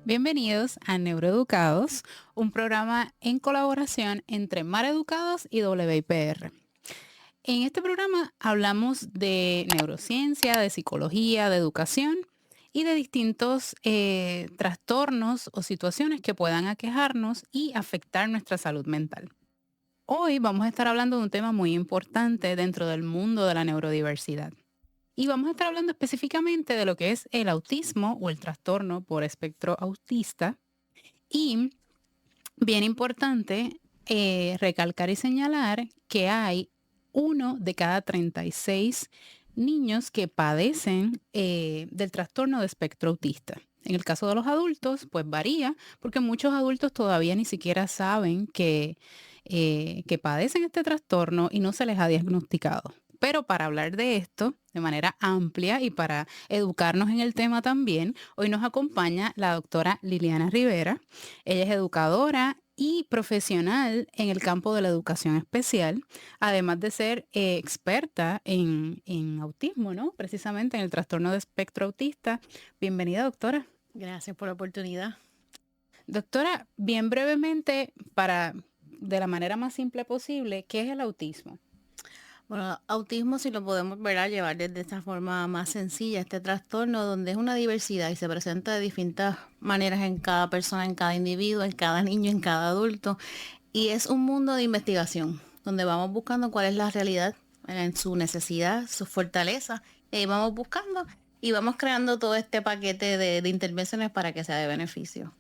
Bienvenidos a Neuroeducados, un programa en colaboración entre Mar Educados y WIPR. En este programa hablamos de neurociencia, de psicología, de educación y de distintos trastornos o situaciones que puedan aquejarnos y afectar nuestra salud mental. Hoy vamos a estar hablando de un tema muy importante dentro del mundo de la neurodiversidad. Y vamos a estar hablando específicamente de lo que es el autismo o el trastorno por espectro autista. Y bien importante recalcar y señalar que hay 1 de cada 36 niños que padecen del trastorno de espectro autista. En el caso de los adultos, pues varía, porque muchos adultos todavía ni siquiera saben que padecen este trastorno y no se les ha diagnosticado. Pero para hablar de esto de manera amplia y para educarnos en el tema también, hoy nos acompaña la doctora Liliana Rivera. Ella es educadora y profesional en el campo de la educación especial, además de ser experta en autismo, ¿no? Precisamente en el trastorno de espectro autista. Bienvenida, doctora. Gracias por la oportunidad. Doctora, bien brevemente, de la manera más simple posible, ¿qué es el autismo? Bueno, autismo, si lo podemos ver a llevar desde esta forma más sencilla, este trastorno donde es una diversidad y se presenta de distintas maneras en cada persona, en cada individuo, en cada niño, en cada adulto. Y es un mundo de investigación donde vamos buscando cuál es la realidad en su necesidad, su fortaleza. Y vamos buscando y vamos creando todo este paquete de intervenciones para que sea de beneficio.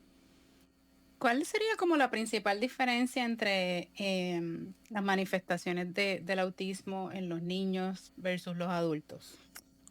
¿Cuál sería como la principal diferencia entre las manifestaciones del autismo en los niños versus los adultos?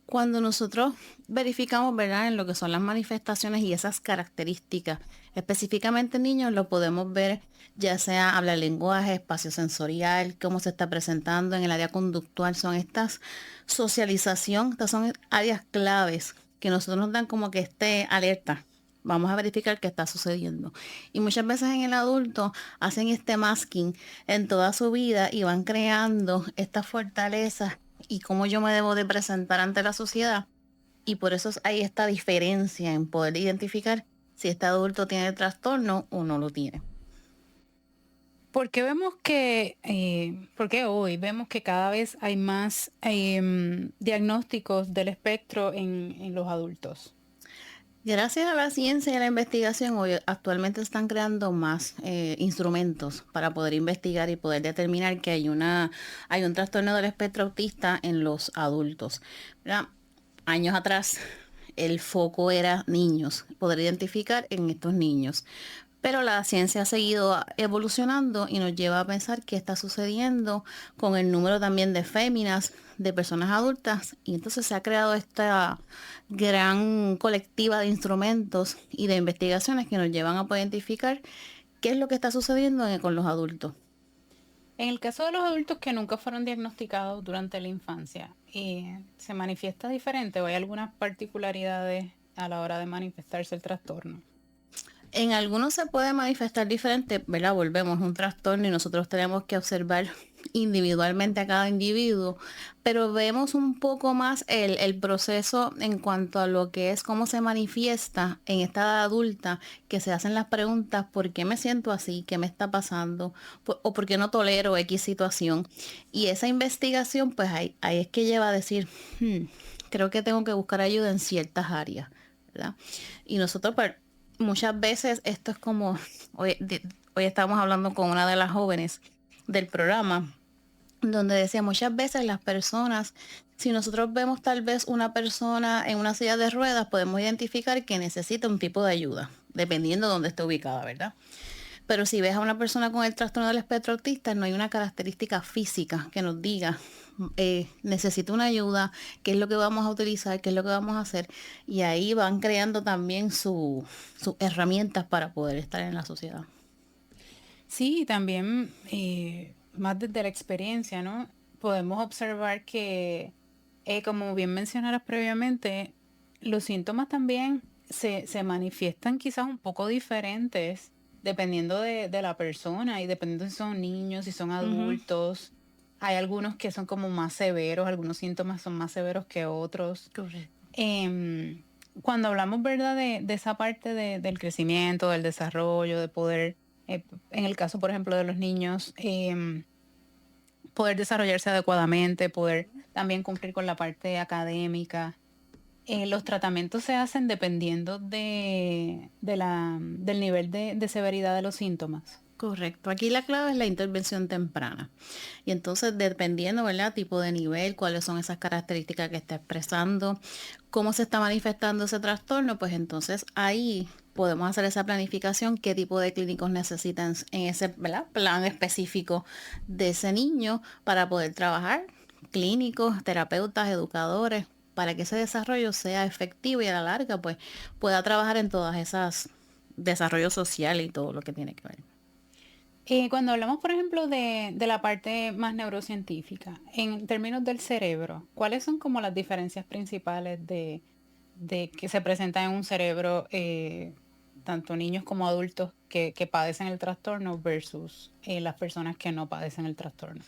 Cuando nosotros verificamos, ¿verdad?, en lo que son las manifestaciones y esas características, específicamente en niños, lo podemos ver ya sea habla lenguaje, espacio sensorial, cómo se está presentando en el área conductual, son estas socialización, estas son áreas claves que nosotros nos dan como que esté alerta. Vamos a verificar qué está sucediendo. Y muchas veces en el adulto hacen este masking en toda su vida y van creando estas fortalezas y cómo yo me debo de presentar ante la sociedad. Y por eso hay esta diferencia en poder identificar si este adulto tiene el trastorno o no lo tiene. ¿Por qué hoy vemos que cada vez hay más diagnósticos del espectro en los adultos? Gracias a la ciencia y a la investigación, hoy actualmente están creando más instrumentos para poder investigar y poder determinar que hay un trastorno del espectro autista en los adultos. ¿Verdad? Años atrás, el foco era niños, poder identificar en estos niños. Pero la ciencia ha seguido evolucionando y nos lleva a pensar qué está sucediendo con el número también de féminas, de personas adultas. Y entonces se ha creado esta gran colectiva de instrumentos y de investigaciones que nos llevan a poder identificar qué es lo que está sucediendo con los adultos. En el caso de los adultos que nunca fueron diagnosticados durante la infancia, ¿se manifiesta diferente o hay algunas particularidades a la hora de manifestarse el trastorno? En algunos se puede manifestar diferente, ¿verdad? Volvemos a un trastorno y nosotros tenemos que observar individualmente a cada individuo, pero vemos un poco más el proceso en cuanto a lo que es cómo se manifiesta en esta edad adulta, que se hacen las preguntas, ¿por qué me siento así? ¿Qué me está pasando? ¿O por qué no tolero X situación? Y esa investigación, pues ahí es que lleva a decir, creo que tengo que buscar ayuda en ciertas áreas, ¿verdad? Y nosotros, pues, muchas veces esto es como, hoy estamos hablando con una de las jóvenes del programa, donde decía muchas veces las personas, si nosotros vemos tal vez una persona en una silla de ruedas, podemos identificar que necesita un tipo de ayuda, dependiendo de dónde esté ubicada, ¿verdad? Pero si ves a una persona con el trastorno del espectro autista, no hay una característica física que nos diga, necesito una ayuda, qué es lo que vamos a utilizar, qué es lo que vamos a hacer. Y ahí van creando también sus herramientas para poder estar en la sociedad. Sí, también más desde la experiencia, ¿no? Podemos observar que, como bien mencionaras previamente, los síntomas también se manifiestan quizás un poco diferentes dependiendo de la persona y dependiendo si son niños, si son Ujú. adultos. Hay algunos que son como más severos, algunos síntomas son más severos que otros. Correcto. Em, cuando hablamos, ¿verdad?, de esa parte del crecimiento, del desarrollo, de poder, en el caso, por ejemplo, de los niños, poder desarrollarse adecuadamente, poder también cumplir con la parte académica. Los tratamientos se hacen dependiendo del nivel de severidad de los síntomas. Correcto. Aquí la clave es la intervención temprana. Y entonces, dependiendo, ¿verdad? Tipo de nivel, cuáles son esas características que está expresando, cómo se está manifestando ese trastorno, pues entonces ahí podemos hacer esa planificación, qué tipo de clínicos necesitan en ese, ¿verdad?, plan específico de ese niño para poder trabajar, clínicos, terapeutas, educadores, para que ese desarrollo sea efectivo y a la larga, pues pueda trabajar en todas esas desarrollo social y todo lo que tiene que ver. Cuando hablamos, por ejemplo, de la parte más neurocientífica, en términos del cerebro, ¿cuáles son como las diferencias principales de que se presentan en un cerebro, tanto niños como adultos que padecen el trastorno versus las personas que no padecen el trastorno?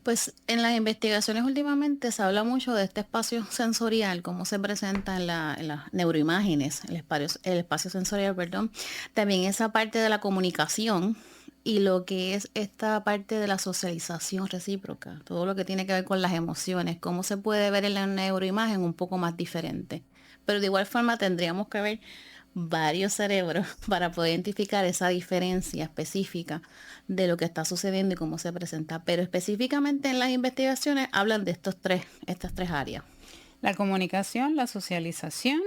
Pues en las investigaciones últimamente se habla mucho de este espacio sensorial, cómo se presenta en las neuroimágenes, el espacio sensorial, perdón. También esa parte de la comunicación y lo que es esta parte de la socialización recíproca, todo lo que tiene que ver con las emociones, cómo se puede ver en la neuroimagen un poco más diferente. Pero de igual forma tendríamos que ver varios cerebros para poder identificar esa diferencia específica de lo que está sucediendo y cómo se presenta. Pero específicamente en las investigaciones hablan de estas tres áreas. La comunicación, la socialización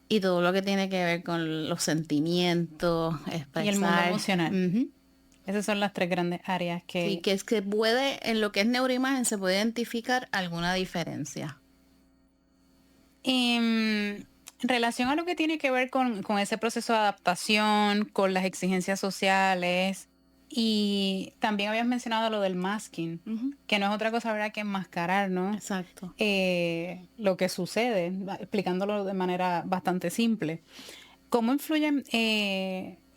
Y todo lo que tiene que ver con los sentimientos, y el mundo expresar. emocional. Ujú. Esas son las tres grandes áreas Sí, que... que es que puede, en lo que es neuroimagen, se puede identificar alguna diferencia. En relación a lo que tiene que ver con ese proceso de adaptación, con las exigencias sociales, y también habías mencionado lo del masking, Ujú. que no es otra cosa, ¿verdad?, que enmascarar, ¿no? Exacto. Lo que sucede, explicándolo de manera bastante simple. ¿Cómo influyen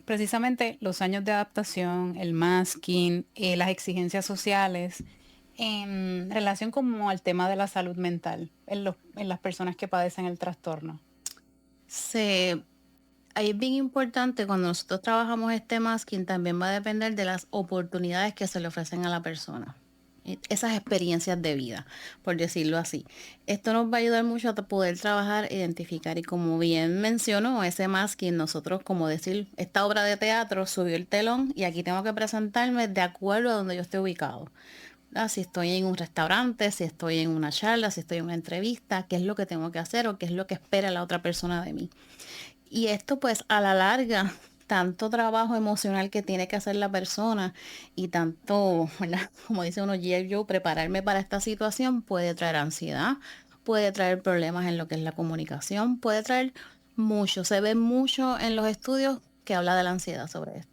precisamente los años de adaptación, el masking, las exigencias sociales en relación como al tema de la salud mental en las personas que padecen el trastorno? Se Ahí es bien importante cuando nosotros trabajamos este masking, también va a depender de las oportunidades que se le ofrecen a la persona. Esas experiencias de vida, por decirlo así. Esto nos va a ayudar mucho a poder trabajar, identificar y como bien mencionó, ese masking, nosotros como decir, esta obra de teatro subió el telón y aquí tengo que presentarme de acuerdo a donde yo esté ubicado. Si estoy en un restaurante, si estoy en una charla, si estoy en una entrevista, qué es lo que tengo que hacer o qué es lo que espera la otra persona de mí. Y esto pues a la larga, tanto trabajo emocional que tiene que hacer la persona y tanto, ¿verdad?, como dice uno, yo prepararme para esta situación puede traer ansiedad, puede traer problemas en lo que es la comunicación, puede traer mucho, se ve mucho en los estudios que habla de la ansiedad sobre esto.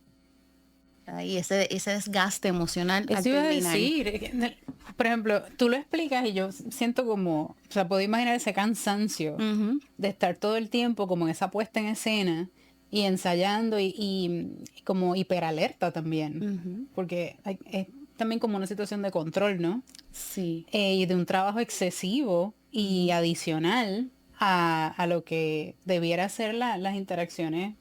Y ese desgaste emocional al Eso iba a terminar. decir, por ejemplo, tú lo explicas y yo siento como, o sea, puedo imaginar ese cansancio Ujú. de estar todo el tiempo como en esa puesta en escena y ensayando y como hiperalerta también, Ujú. porque es también como una situación de control, ¿no? Sí. Y de un trabajo excesivo y Ujú. adicional a lo que debiera ser las interacciones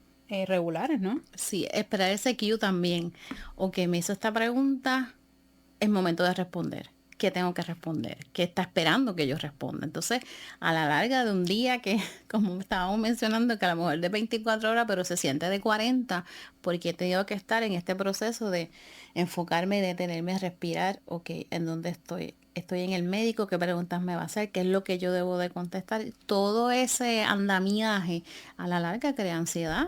regulares, ¿no? Sí, esperar ese cue también. Ok, me hizo esta pregunta, es momento de responder. ¿Qué tengo que responder? ¿Qué está esperando que yo responda? Entonces, a la larga de un día que, como estábamos mencionando, que a lo mejor de 24 horas, pero se siente de 40, porque he tenido que estar en este proceso de enfocarme, detenerme, respirar, ok, ¿en dónde estoy? Estoy en el médico, ¿qué preguntas me va a hacer? ¿Qué es lo que yo debo de contestar? Todo ese andamiaje a la larga crea ansiedad,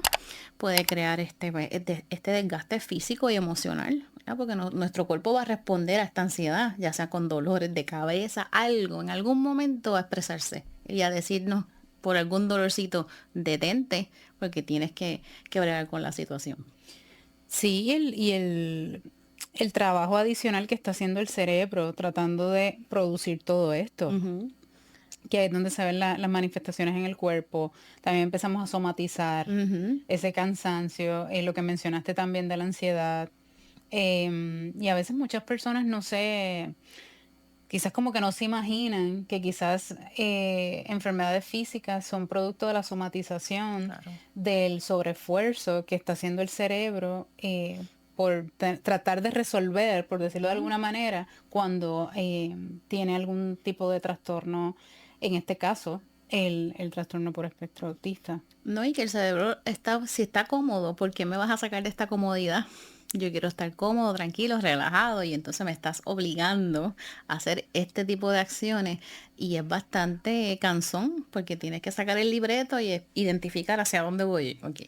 puede crear este desgaste físico y emocional, ¿verdad? Porque nuestro cuerpo va a responder a esta ansiedad, ya sea con dolores de cabeza, algo, en algún momento va a expresarse y a decirnos por algún dolorcito, detente, porque tienes que bregar con la situación. Sí, el trabajo adicional que está haciendo el cerebro tratando de producir todo esto, Ujú. que es donde se ven las manifestaciones en el cuerpo. También empezamos a somatizar Ujú. ese cansancio, lo que mencionaste también de la ansiedad. Y a veces muchas personas no sé, quizás como que no se imaginan que quizás enfermedades físicas son producto de la somatización, Claro. del sobreesfuerzo que está haciendo el cerebro por tratar de resolver, por decirlo de alguna manera, cuando tiene algún tipo de trastorno, en este caso, el trastorno por espectro autista. No, y que el cerebro está, si está cómodo, ¿por qué me vas a sacar de esta comodidad? Yo quiero estar cómodo, tranquilo, relajado, y entonces me estás obligando a hacer este tipo de acciones y es bastante cansón porque tienes que sacar el libreto y identificar hacia dónde voy. Ok,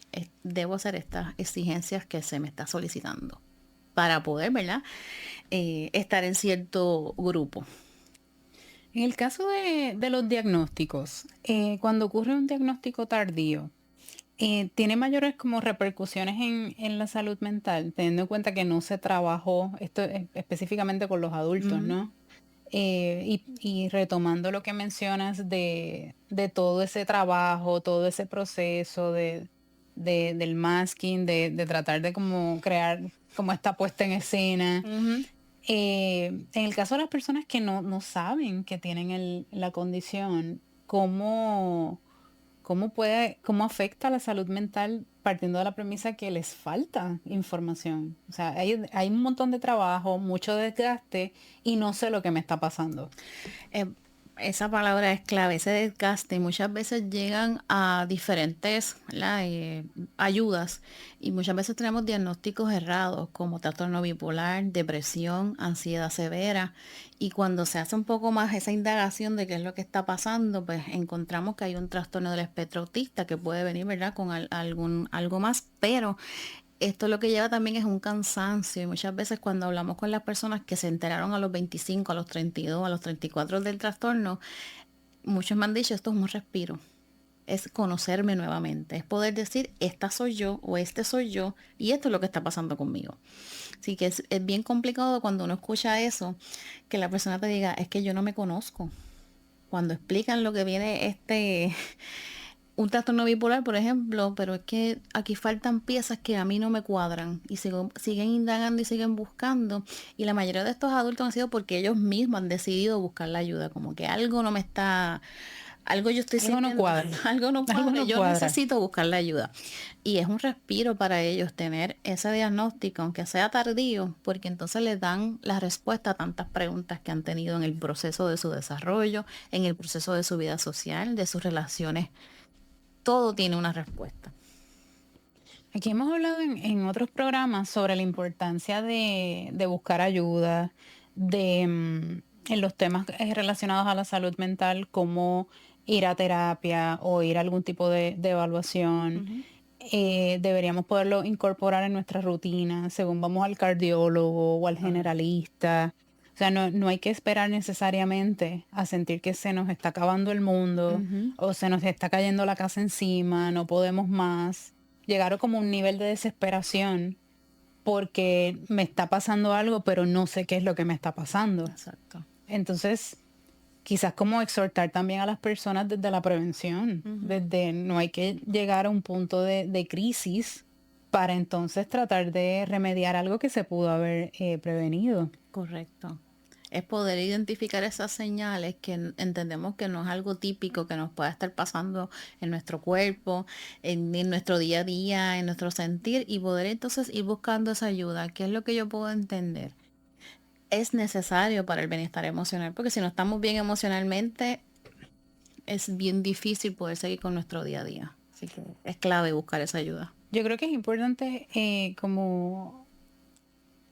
debo hacer estas exigencias que se me está solicitando para poder, ¿verdad? Estar en cierto grupo. En el caso de los diagnósticos, cuando ocurre un diagnóstico tardío, tiene mayores como repercusiones en la salud mental, teniendo en cuenta que no se trabajó esto específicamente con los adultos, Ujú. ¿no? Y retomando lo que mencionas de todo ese trabajo, todo ese proceso del masking, de tratar de como crear como esta puesta en escena. Ujú. En el caso de las personas que no saben que tienen la condición, ¿cómo afecta la salud mental partiendo de la premisa que les falta información? O sea, hay un montón de trabajo, mucho desgaste y no sé lo que me está pasando. Eh, Esa palabra es clave, ese desgaste. Muchas veces llegan a diferentes, ¿verdad? Ayudas y muchas veces tenemos diagnósticos errados como trastorno bipolar, depresión, ansiedad severa y cuando se hace un poco más esa indagación de qué es lo que está pasando, pues encontramos que hay un trastorno del espectro autista que puede venir, ¿verdad? Con algo más, pero esto lo que lleva también es un cansancio y muchas veces cuando hablamos con las personas que se enteraron a los 25, a los 32, a los 34 del trastorno, muchos me han dicho esto es un respiro, es conocerme nuevamente, es poder decir esta soy yo o este soy yo y esto es lo que está pasando conmigo. Así que es bien complicado cuando uno escucha eso, que la persona te diga es que yo no me conozco. Cuando explican lo que viene un trastorno bipolar, por ejemplo, pero es que aquí faltan piezas que a mí no me cuadran y siguen indagando y siguen buscando. Y la mayoría de estos adultos han sido porque ellos mismos han decidido buscar la ayuda, como que algo no me está, algo yo estoy Algo no sintiendo, cuadra, algo no algo cuadra, no yo cuadra. necesito buscar la ayuda. Y es un respiro para ellos tener ese diagnóstico, aunque sea tardío, porque entonces les dan la respuesta a tantas preguntas que han tenido en el proceso de su desarrollo, en el proceso de su vida social, de sus relaciones todo tiene una respuesta. Aquí hemos hablado en otros programas sobre la importancia de buscar ayuda, en los temas relacionados a la salud mental, como ir a terapia o ir a algún tipo de evaluación. Ujú. Deberíamos poderlo incorporar en nuestra rutina, según vamos al cardiólogo o al Correcto. generalista. O sea, no hay que esperar necesariamente a sentir que se nos está acabando el mundo Ujú. o se nos está cayendo la casa encima, no podemos más. Llegar a como un nivel de desesperación porque me está pasando algo, pero no sé qué es lo que me está pasando. Exacto. Entonces, quizás como exhortar también a las personas desde la prevención, Ujú. desde no hay que llegar a un punto de crisis para entonces tratar de remediar algo que se pudo haber prevenido. Correcto. Es poder identificar esas señales que entendemos que no es algo típico que nos pueda estar pasando en nuestro cuerpo, en nuestro día a día, en nuestro sentir y poder entonces ir buscando esa ayuda. ¿Qué es lo que yo puedo entender? Es necesario para el bienestar emocional, porque si no estamos bien emocionalmente, es bien difícil poder seguir con nuestro día a día. Así que es clave buscar esa ayuda. Yo creo que es importante, como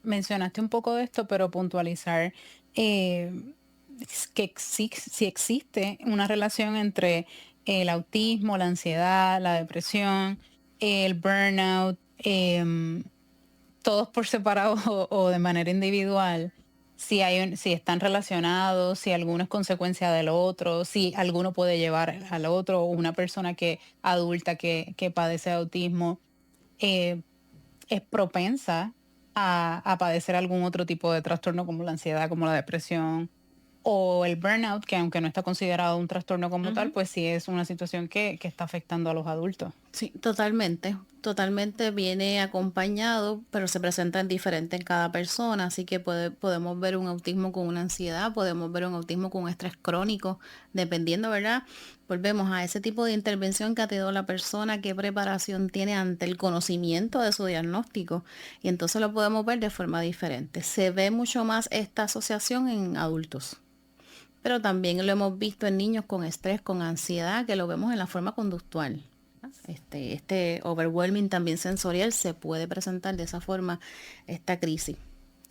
mencionaste un poco de esto, pero puntualizar que si existe una relación entre el autismo, la ansiedad, la depresión, el burnout, todos por separado o de manera individual, si están relacionados, si alguno es consecuencia del otro, si alguno puede llevar al otro, o una persona adulta que padece de autismo, eh, es propensa a padecer algún otro tipo de trastorno como la ansiedad, como la depresión o el burnout, que aunque no está considerado un trastorno como tal, Ujú. pues sí es una situación que está afectando a los adultos. Sí, totalmente. Totalmente viene acompañado, pero se presenta en diferente en cada persona, así que podemos ver un autismo con una ansiedad, podemos ver un autismo con un estrés crónico, dependiendo, ¿verdad? Volvemos a ese tipo de intervención que ha tenido la persona, qué preparación tiene ante el conocimiento de su diagnóstico, y entonces lo podemos ver de forma diferente. Se ve mucho más esta asociación en adultos, pero también lo hemos visto en niños con estrés, con ansiedad, que lo vemos en la forma conductual. Este overwhelming también sensorial se puede presentar de esa forma, esta crisis,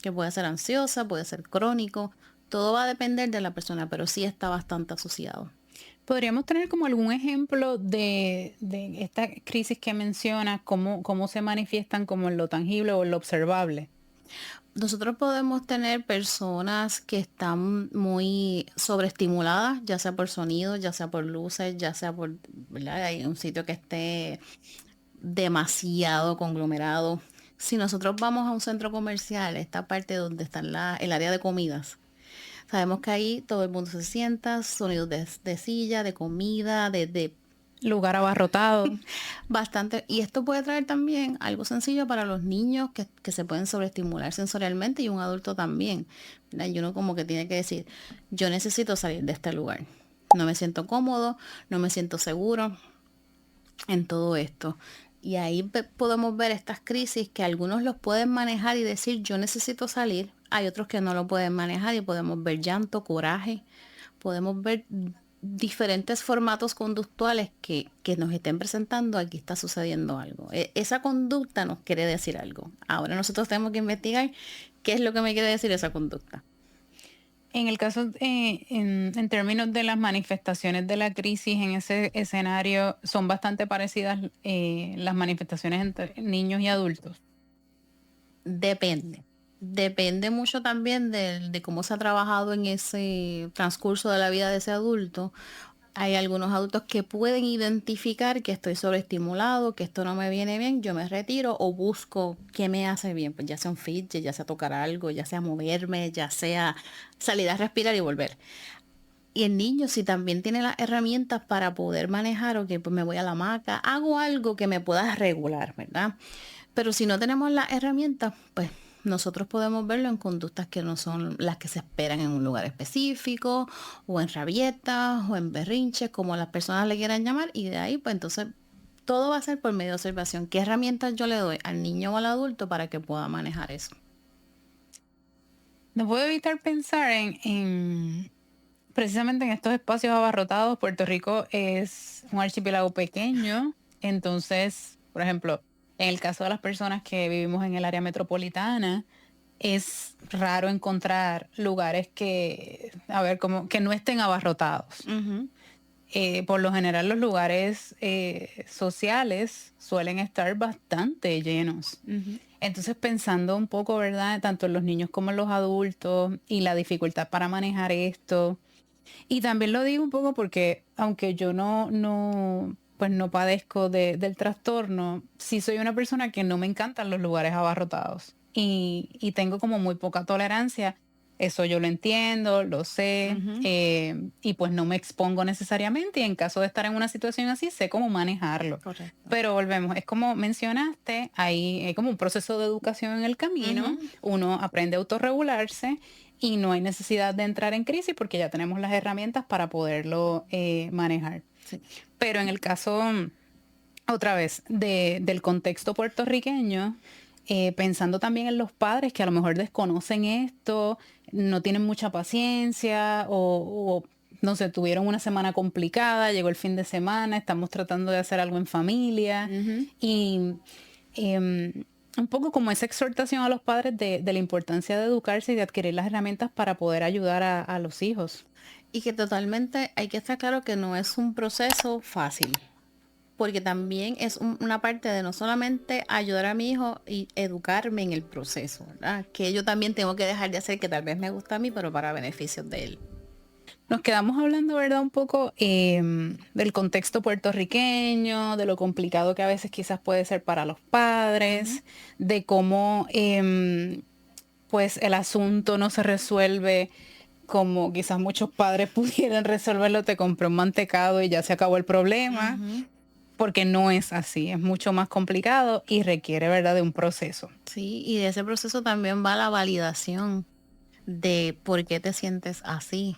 que puede ser ansiosa, puede ser crónico, todo va a depender de la persona, pero sí está bastante asociado. ¿Podríamos tener como algún ejemplo de esta crisis que mencionas, cómo se manifiestan como en lo tangible o en lo observable? Nosotros podemos tener personas que están muy sobreestimuladas, ya sea por sonido, ya sea por luces, ya sea por, ¿verdad? Hay un sitio que esté demasiado conglomerado. Si nosotros vamos a un centro comercial, esta parte donde está el área de comidas, sabemos que ahí todo el mundo se sienta, sonidos de silla, de comida, de Lugar abarrotado. bastante. Y esto puede traer también algo sencillo para los niños que se pueden sobreestimular sensorialmente y un adulto también, ¿verdad? Y uno como que tiene que decir, yo necesito salir de este lugar. No me siento cómodo, no me siento seguro en todo esto. Y ahí podemos ver estas crisis que algunos los pueden manejar y decir, yo necesito salir. Hay otros que no lo pueden manejar y podemos ver llanto, coraje, podemos ver diferentes formatos conductuales que nos estén presentando, aquí está sucediendo algo. Esa conducta nos quiere decir algo. Ahora nosotros tenemos que investigar qué es lo que me quiere decir esa conducta. En el caso, en términos de las manifestaciones de la crisis en ese escenario, son bastante parecidas las manifestaciones entre niños y adultos. Depende. Depende mucho también de cómo se ha trabajado en ese transcurso de la vida de ese adulto. Hay algunos adultos que pueden identificar que estoy sobreestimulado, que esto no me viene bien, yo me retiro o busco qué me hace bien, pues ya sea un fidget, ya sea tocar algo, ya sea moverme, ya sea salir a respirar y volver. Y el niño, si también tiene las herramientas para poder manejar, o que pues me voy a la hamaca, hago algo que me pueda regular, ¿verdad? Pero si no tenemos las herramientas, pues nosotros podemos verlo en conductas que no son las que se esperan en un lugar específico, o en rabietas, o en berrinches, como las personas le quieran llamar, y de ahí, pues entonces todo va a ser por medio de observación. ¿Qué herramientas yo le doy al niño o al adulto para que pueda manejar eso? No puedo evitar pensar precisamente en estos espacios abarrotados. Puerto Rico es un archipiélago pequeño, entonces, por ejemplo, en el caso de las personas que vivimos en el área metropolitana, es raro encontrar lugares que, a ver, como que no estén abarrotados. Ujú. Por lo general, los lugares sociales suelen estar bastante llenos. Ujú. Entonces, pensando un poco, ¿verdad? Tanto en los niños como en los adultos y la dificultad para manejar esto. Y también lo digo un poco porque, aunque yo pues no padezco del trastorno, sí soy una persona que no me encantan los lugares abarrotados. Y tengo como muy poca tolerancia. Eso yo lo entiendo, lo sé, Ujú. y pues no me expongo necesariamente. Y en caso de estar en una situación así, sé cómo manejarlo. Correcto. Pero volvemos, es como mencionaste, hay como un proceso de educación en el camino. Ujú. Uno aprende a autorregularse y no hay necesidad de entrar en crisis porque ya tenemos las herramientas para poderlo manejar. Sí. Pero en el caso, otra vez, del contexto puertorriqueño, pensando también en los padres que a lo mejor desconocen esto, no tienen mucha paciencia o, no sé, tuvieron una semana complicada, llegó el fin de semana, estamos tratando de hacer algo en familia Ujú. y un poco como esa exhortación a los padres de la importancia de educarse y de adquirir las herramientas para poder ayudar a los hijos. Y que totalmente hay que estar claro que no es un proceso fácil, porque también es una parte de no solamente ayudar a mi hijo y educarme en el proceso, ¿verdad? Que yo también tengo que dejar de hacer que tal vez me gusta a mí, pero para beneficios de él. Nos quedamos hablando, ¿verdad? Un poco del contexto puertorriqueño, de lo complicado que a veces quizás puede ser para los Ujú. padres, de cómo pues el asunto no se resuelve como quizás muchos padres pudieran resolverlo, te compré un mantecado y ya se acabó el problema. Ujú. porque no es así, es mucho más complicado y requiere, ¿verdad?, de un proceso. Sí, y de ese proceso también va la validación de por qué te sientes así.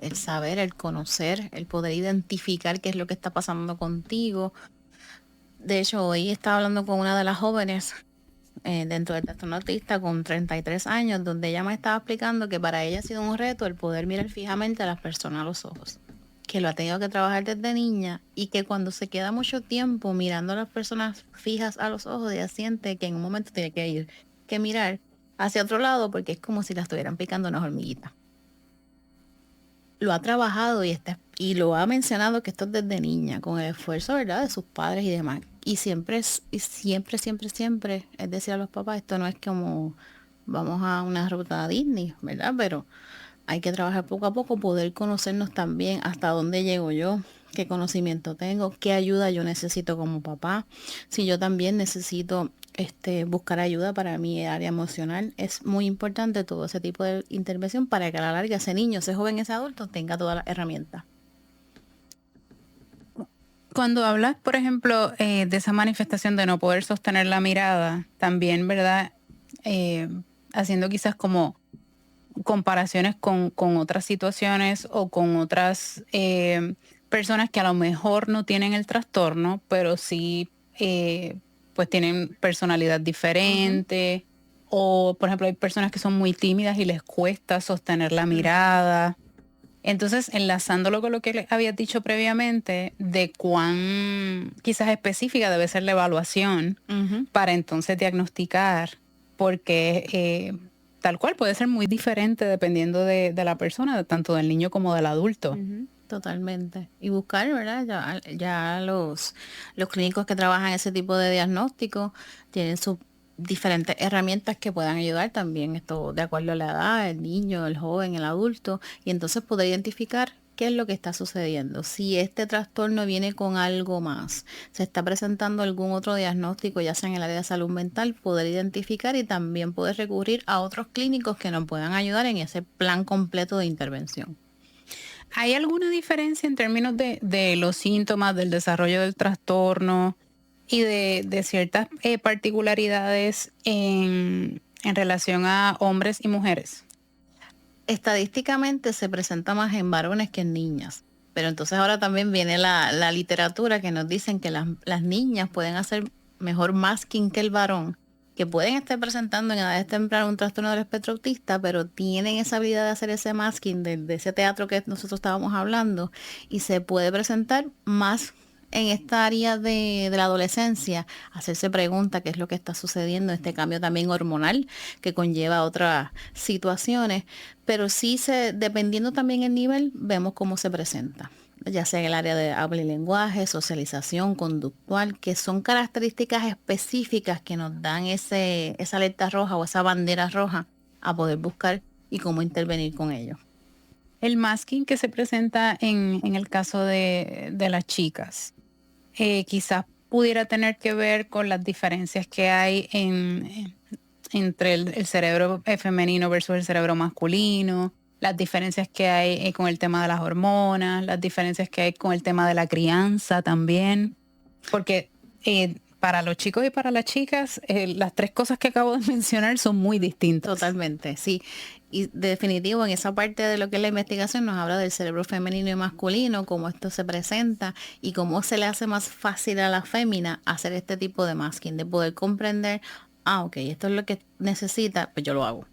El saber, el conocer, el poder identificar qué es lo que está pasando contigo. De hecho, hoy estaba hablando con una de las jóvenes dentro del trastorno autista con 33 años, donde ella me estaba explicando que para ella ha sido un reto el poder mirar fijamente a las personas a los ojos, que lo ha tenido que trabajar desde niña y que cuando se queda mucho tiempo mirando a las personas fijas a los ojos, ella siente que en un momento tiene que mirar hacia otro lado porque es como si la estuvieran picando unas hormiguitas. Lo ha trabajado y lo ha mencionado que esto es desde niña, con el esfuerzo, ¿verdad?, de sus padres y demás. Y siempre, es decir a los papás, esto no es como vamos a una ruta a Disney, ¿verdad? Pero hay que trabajar poco a poco, poder conocernos también hasta dónde llego yo, qué conocimiento tengo, qué ayuda yo necesito como papá, si yo también necesito buscar ayuda para mi área emocional. Es muy importante todo ese tipo de intervención para que a la larga ese niño, ese joven, ese adulto tenga todas las herramientas. Cuando hablas, por ejemplo, de esa manifestación de no poder sostener la mirada, también, ¿verdad?, haciendo quizás como comparaciones con otras situaciones o con otras personas que a lo mejor no tienen el trastorno, pero sí pues tienen personalidad diferente. O, por ejemplo, hay personas que son muy tímidas y les cuesta sostener la mirada. Entonces, enlazándolo con lo que le habías dicho previamente, de cuán quizás específica debe ser la evaluación para entonces diagnosticar, porque tal cual puede ser muy diferente dependiendo de la persona, tanto del niño como del adulto. Totalmente. Y buscar, ¿verdad? Ya los clínicos que trabajan ese tipo de diagnóstico tienen sus diferentes herramientas que puedan ayudar también, esto de acuerdo a la edad, el niño, el joven, el adulto, y entonces poder identificar qué es lo que está sucediendo. Si este trastorno viene con algo más, se está presentando algún otro diagnóstico, ya sea en el área de salud mental, poder identificar y también poder recurrir a otros clínicos que nos puedan ayudar en ese plan completo de intervención. ¿Hay alguna diferencia en términos de los síntomas, del desarrollo del trastorno y de ciertas particularidades en relación a hombres y mujeres? Estadísticamente se presenta más en varones que en niñas. Pero entonces ahora también viene la literatura que nos dicen que las niñas pueden hacer mejor masking que el varón, que pueden estar presentando en edades tempranas un trastorno del espectro autista, pero tienen esa habilidad de hacer ese masking de ese teatro que nosotros estábamos hablando y se puede presentar más en esta área de la adolescencia, hacerse preguntas qué es lo que está sucediendo, este cambio también hormonal que conlleva otras situaciones, pero sí dependiendo también el nivel, vemos cómo se presenta, ya sea en el área de habla y lenguaje, socialización, conductual, que son características específicas que nos dan esa alerta roja o esa bandera roja a poder buscar y cómo intervenir con ellos. El masking que se presenta en el caso de las chicas, quizás pudiera tener que ver con las diferencias que hay entre el cerebro femenino versus el cerebro masculino, las diferencias que hay con el tema de las hormonas, las diferencias que hay con el tema de la crianza también, porque para los chicos y para las chicas, las tres cosas que acabo de mencionar son muy distintas. Totalmente, sí. Y definitivo, en esa parte de lo que es la investigación nos habla del cerebro femenino y masculino, cómo esto se presenta y cómo se le hace más fácil a la fémina hacer este tipo de masking, de poder comprender, ok, esto es lo que necesita, pues yo lo hago.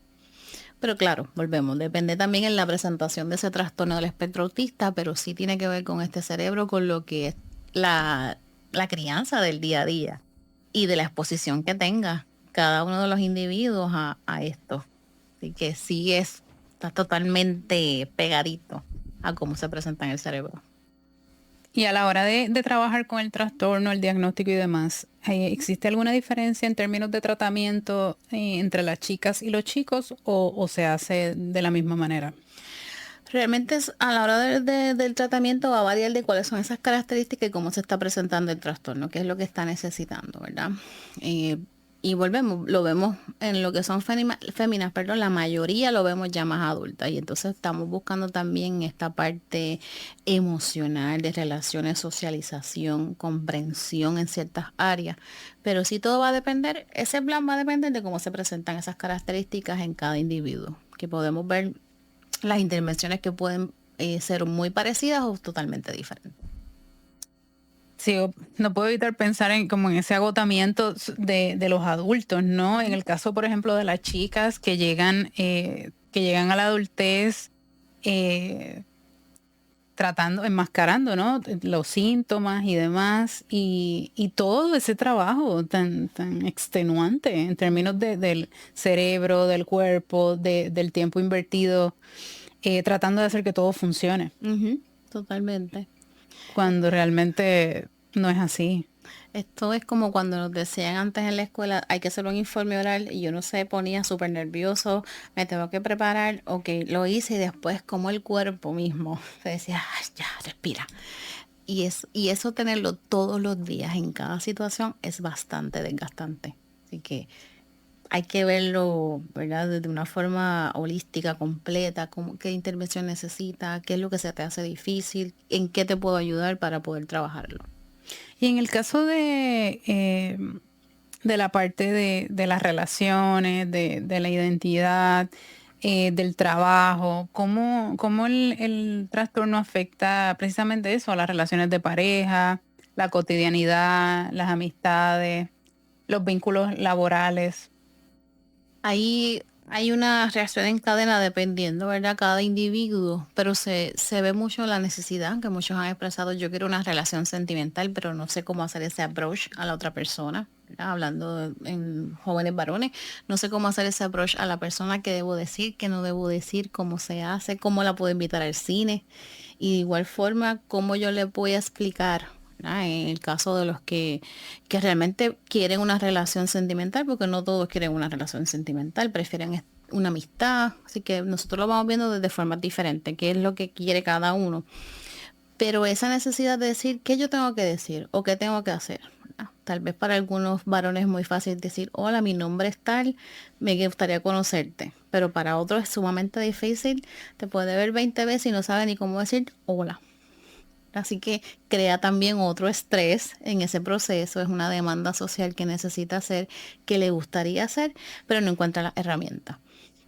Pero claro, volvemos, depende también en la presentación de ese trastorno del espectro autista, pero sí tiene que ver con este cerebro, con lo que es la crianza del día a día y de la exposición que tenga cada uno de los individuos a esto. Así que sí está totalmente pegadito a cómo se presenta en el cerebro. Y a la hora de trabajar con el trastorno, el diagnóstico y demás, ¿existe alguna diferencia en términos de tratamiento entre las chicas y los chicos o se hace de la misma manera? Realmente a la hora del tratamiento va a variar de cuáles son esas características y cómo se está presentando el trastorno, qué es lo que está necesitando, ¿verdad? Y volvemos, lo vemos en lo que son féminas, perdón, la mayoría lo vemos ya más adultas. Y entonces estamos buscando también esta parte emocional de relaciones, socialización, comprensión en ciertas áreas. Pero sí todo va a depender, ese plan va a depender de cómo se presentan esas características en cada individuo. Que podemos ver las intervenciones que pueden ser muy parecidas o totalmente diferentes. Sí, no puedo evitar pensar en como en ese agotamiento de los adultos, ¿no? En el caso, por ejemplo, de las chicas que llegan a la adultez enmascarando, ¿no? Los síntomas y demás, y todo ese trabajo tan extenuante en términos del cerebro, del cuerpo, del tiempo invertido, tratando de hacer que todo funcione. Totalmente. Cuando realmente no es así. Esto es como cuando nos decían antes en la escuela, hay que hacer un informe oral y yo no sé, ponía súper nervioso, me tengo que preparar, ok, lo hice y después como el cuerpo mismo se decía, "Ay, ya, respira". Y eso tenerlo todos los días en cada situación es bastante desgastante. Así que hay que verlo, ¿verdad? De una forma holística, completa, qué intervención necesita, qué es lo que se te hace difícil, en qué te puedo ayudar para poder trabajarlo. Y en el caso de la parte de las relaciones, de la identidad, del trabajo, ¿cómo el trastorno afecta precisamente eso, a las relaciones de pareja, la cotidianidad, las amistades, los vínculos laborales? Ahí hay una reacción en cadena dependiendo, ¿verdad? Cada individuo, pero se ve mucho la necesidad que muchos han expresado. Yo quiero una relación sentimental, pero no sé cómo hacer ese approach a la otra persona, ¿verdad? Hablando en jóvenes varones, no sé cómo hacer ese approach a la persona, qué debo decir, qué no debo decir, cómo se hace, cómo la puedo invitar al cine. Y de igual forma, cómo yo le voy a explicar, ¿verdad? En el caso de los que realmente quieren una relación sentimental, porque no todos quieren una relación sentimental, prefieren una amistad, así que nosotros lo vamos viendo desde formas diferentes, qué es lo que quiere cada uno. Pero esa necesidad de decir qué yo tengo que decir o qué tengo que hacer, ¿verdad? Tal vez para algunos varones es muy fácil decir, hola, mi nombre es tal, me gustaría conocerte. Pero para otros es sumamente difícil, te puede ver 20 veces y no sabe ni cómo decir hola. Así que crea también otro estrés en ese proceso, es una demanda social que necesita hacer, que le gustaría hacer, pero no encuentra la herramienta.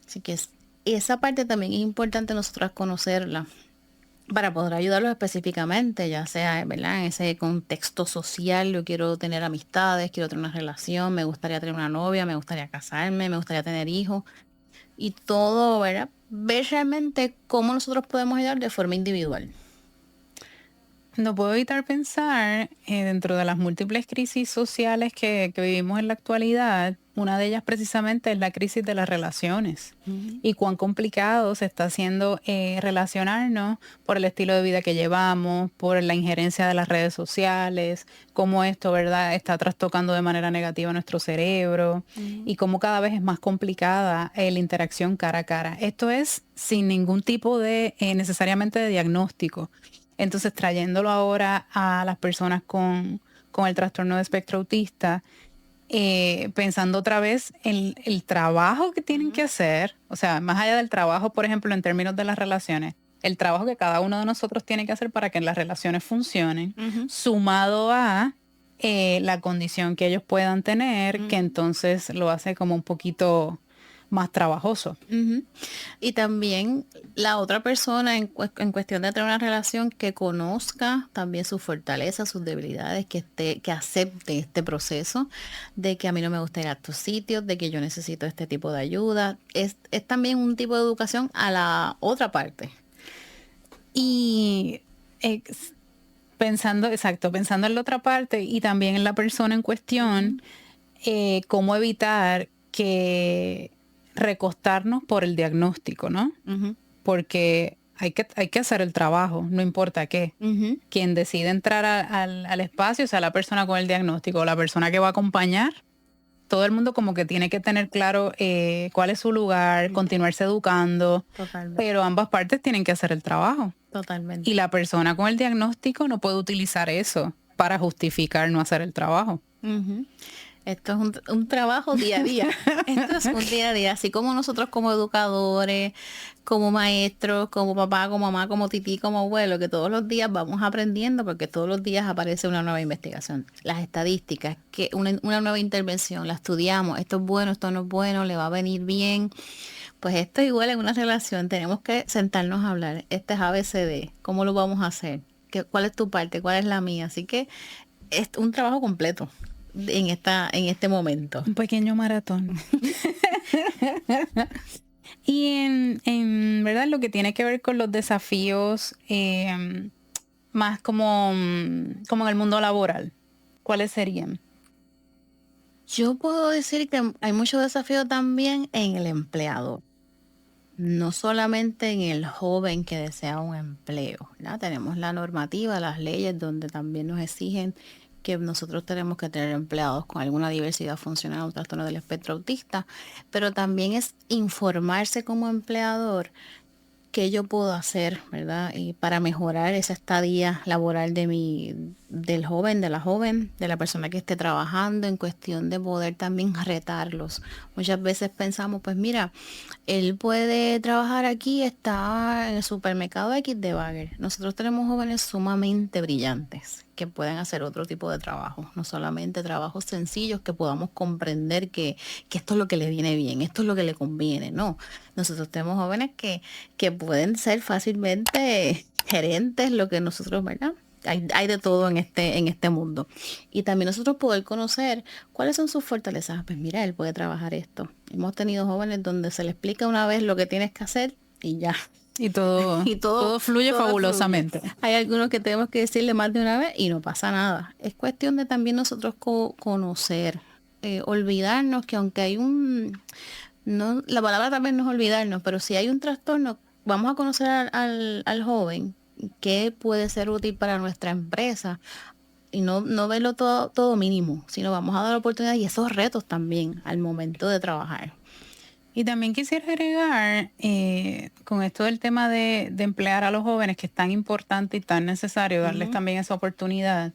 Así que esa parte también es importante nosotras conocerla para poder ayudarlos específicamente, ya sea, ¿verdad? En ese contexto social, yo quiero tener amistades, quiero tener una relación, me gustaría tener una novia, me gustaría casarme, me gustaría tener hijos y todo, ¿verdad? Ver realmente cómo nosotros podemos ayudar de forma individual. No puedo evitar pensar, dentro de las múltiples crisis sociales que vivimos en la actualidad, una de ellas precisamente es la crisis de las relaciones y cuán complicado se está haciendo relacionarnos por el estilo de vida que llevamos, por la injerencia de las redes sociales, cómo esto, ¿verdad?, está trastocando de manera negativa nuestro cerebro y cómo cada vez es más complicada la interacción cara a cara. Esto es sin ningún tipo de necesariamente de diagnóstico. Entonces, trayéndolo ahora a las personas con el trastorno de espectro autista, pensando otra vez en el trabajo que tienen que hacer, o sea, más allá del trabajo, por ejemplo, en términos de las relaciones, el trabajo que cada uno de nosotros tiene que hacer para que las relaciones funcionen, sumado a la condición que ellos puedan tener, que entonces lo hace como un poquito más trabajoso. Y también la otra persona en cuestión de tener una relación que conozca también sus fortalezas, sus debilidades, que acepte este proceso de que a mí no me gusta ir a estos sitios, de que yo necesito este tipo de ayuda. Es también un tipo de educación a la otra parte. Y pensando en la otra parte y también en la persona en cuestión, cómo evitar que recostarnos por el diagnóstico, ¿no? Porque hay que hacer el trabajo, no importa qué. Quien decide entrar al espacio, o sea, la persona con el diagnóstico, la persona que va a acompañar, todo el mundo como que tiene que tener claro cuál es su lugar, continuarse educando, pero ambas partes tienen que hacer el trabajo. Totalmente. Y la persona con el diagnóstico no puede utilizar eso para justificar no hacer el trabajo. Esto es un trabajo día a día. Esto es un día a día. Así como nosotros como educadores, como maestros, como papá, como mamá, como tití, como abuelo, que todos los días vamos aprendiendo porque todos los días aparece una nueva investigación. Las estadísticas, que una nueva intervención, la estudiamos. Esto es bueno, esto no es bueno, le va a venir bien. Pues esto es igual en una relación. Tenemos que sentarnos a hablar. Este es ABCD. ¿Cómo lo vamos a hacer? ¿Cuál es tu parte? ¿Cuál es la mía? Así que es un trabajo completo en este momento. Un pequeño maratón. Y en verdad lo que tiene que ver con los desafíos más como en el mundo laboral, ¿cuáles serían? Yo puedo decir que hay mucho desafío también en el empleado. No solamente en el joven que desea un empleo, ¿verdad? Tenemos la normativa, las leyes donde también nos exigen que nosotros tenemos que tener empleados con alguna diversidad funcional o trastorno del espectro autista, pero también es informarse como empleador qué yo puedo hacer, ¿verdad? Y para mejorar esa estadía laboral del joven, de la joven, de la persona que esté trabajando, en cuestión de poder también retarlos. Muchas veces pensamos, pues mira, él puede trabajar aquí, está en el supermercado X de Bagger. Nosotros tenemos jóvenes sumamente brillantes que pueden hacer otro tipo de trabajo, no solamente trabajos sencillos que podamos comprender que esto es lo que le viene bien, esto es lo que le conviene, no. Nosotros tenemos jóvenes que pueden ser fácilmente gerentes, lo que nosotros, ¿verdad? Hay de todo en este mundo. Y también nosotros poder conocer cuáles son sus fortalezas. Pues mira, él puede trabajar esto. Hemos tenido jóvenes donde se le explica una vez lo que tienes que hacer y ya. Y todo fluye fabulosamente. Fluye. Hay algunos que tenemos que decirle más de una vez y no pasa nada. Es cuestión de también nosotros conocer, olvidarnos que aunque hay no, la palabra también no es olvidarnos, pero si hay un trastorno, vamos a conocer al joven qué puede ser útil para nuestra empresa y no verlo todo mínimo, sino vamos a dar oportunidades y esos retos también al momento de trabajar. Y también quisiera agregar, con esto del tema de emplear a los jóvenes, que es tan importante y tan necesario darles también esa oportunidad,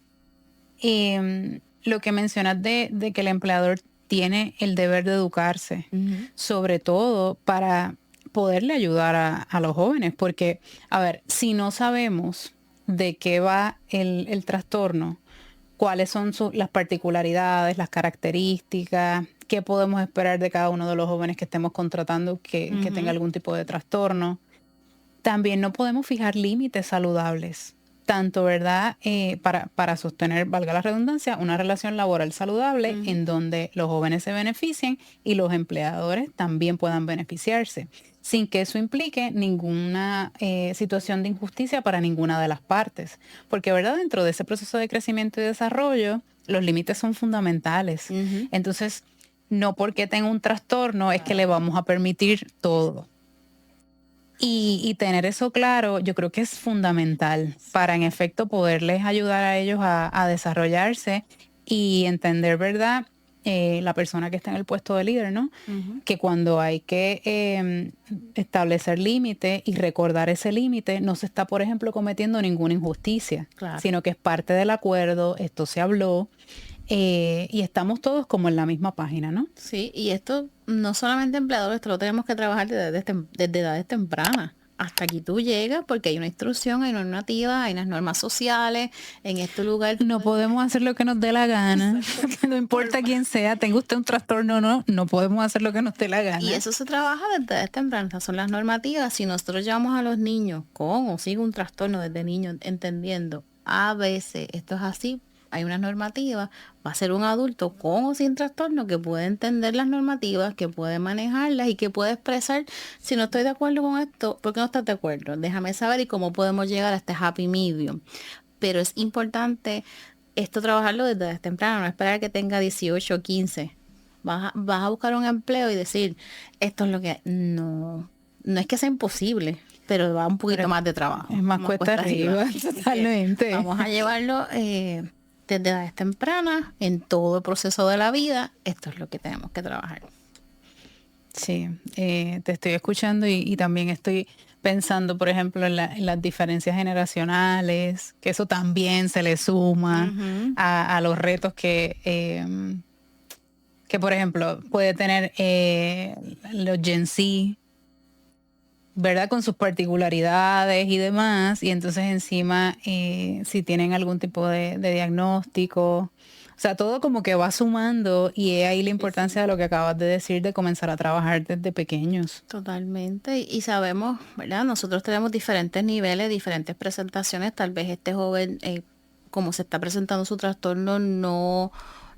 lo que mencionas de que el empleador tiene el deber de educarse, sobre todo para poderle ayudar a los jóvenes, porque, a ver, si no sabemos de qué va el trastorno, cuáles son las particularidades, las características, qué podemos esperar de cada uno de los jóvenes que estemos contratando que tenga algún tipo de trastorno. También no podemos fijar límites saludables, tanto, ¿verdad? Para sostener, valga la redundancia, una relación laboral saludable en donde los jóvenes se beneficien y los empleadores también puedan beneficiarse, sin que eso implique ninguna situación de injusticia para ninguna de las partes. Porque, ¿verdad? Dentro de ese proceso de crecimiento y desarrollo, los límites son fundamentales. Entonces, no porque tenga un trastorno es que le vamos a permitir todo. Y tener eso claro, yo creo que es fundamental para, en efecto, poderles ayudar a ellos a desarrollarse y entender, ¿verdad? La persona que está en el puesto de líder, ¿no? Que cuando hay que establecer límite y recordar ese límite, no se está, por ejemplo, cometiendo ninguna injusticia, sino que es parte del acuerdo, esto se habló. Y estamos todos como en la misma página, ¿no? Sí, y esto no solamente empleadores, esto lo tenemos que trabajar desde edades tempranas. Hasta aquí tú llegas porque hay una instrucción, hay normativa, hay unas normas sociales, en este lugar. No podemos hacer lo que nos dé la gana, no importa quién sea, tenga usted un trastorno o no, no podemos hacer lo que nos dé la gana. Y eso se trabaja desde edades tempranas, son las normativas. Si nosotros llevamos a los niños con o sin un trastorno desde niños, entendiendo, a veces esto es así, hay una normativa, va a ser un adulto con o sin trastorno que puede entender las normativas, que puede manejarlas y que puede expresar, si no estoy de acuerdo con esto, ¿por qué no estás de acuerdo? Déjame saber y cómo podemos llegar a este happy medium. Pero es importante esto trabajarlo desde temprano, no esperar que tenga 18 o 15. Vas a buscar un empleo y decir, esto es lo que... No es que sea imposible, pero va un poquito más de trabajo. Es más cuesta arriba, totalmente. Vamos a llevarlo... desde edades tempranas, en todo el proceso de la vida, esto es lo que tenemos que trabajar. Sí, te estoy escuchando y también estoy pensando, por ejemplo, en las diferencias generacionales, que eso también se le suma a los retos que que por ejemplo puede tener los Gen Z, ¿verdad? Con sus particularidades y demás, y entonces encima si tienen algún tipo de diagnóstico, o sea, todo como que va sumando y es ahí la importancia de lo que acabas de decir, de comenzar a trabajar desde pequeños. Totalmente. Y sabemos, ¿verdad? Nosotros tenemos diferentes niveles, diferentes presentaciones. Tal vez este joven, como se está presentando su trastorno, no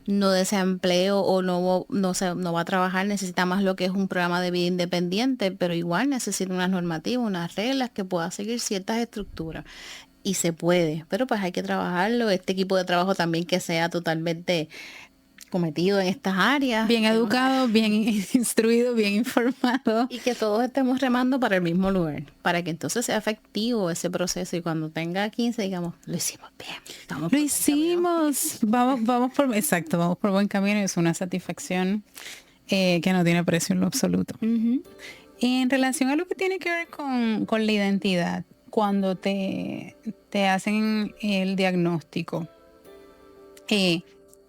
desea empleo o no va a trabajar, necesita más lo que es un programa de vida independiente, pero igual necesita unas normativas, unas reglas que pueda seguir ciertas estructuras. Y se puede, pero pues hay que trabajarlo. Este equipo de trabajo también que sea totalmente cometido en estas áreas. Bien educado, bien instruido, bien informado. Y que todos estemos remando para el mismo lugar, para que entonces sea efectivo ese proceso y cuando tenga 15 digamos, lo hicimos bien. Lo hicimos, vamos por buen camino y es una satisfacción que no tiene precio en lo absoluto. En relación a lo que tiene que ver con la identidad, cuando te hacen el diagnóstico, es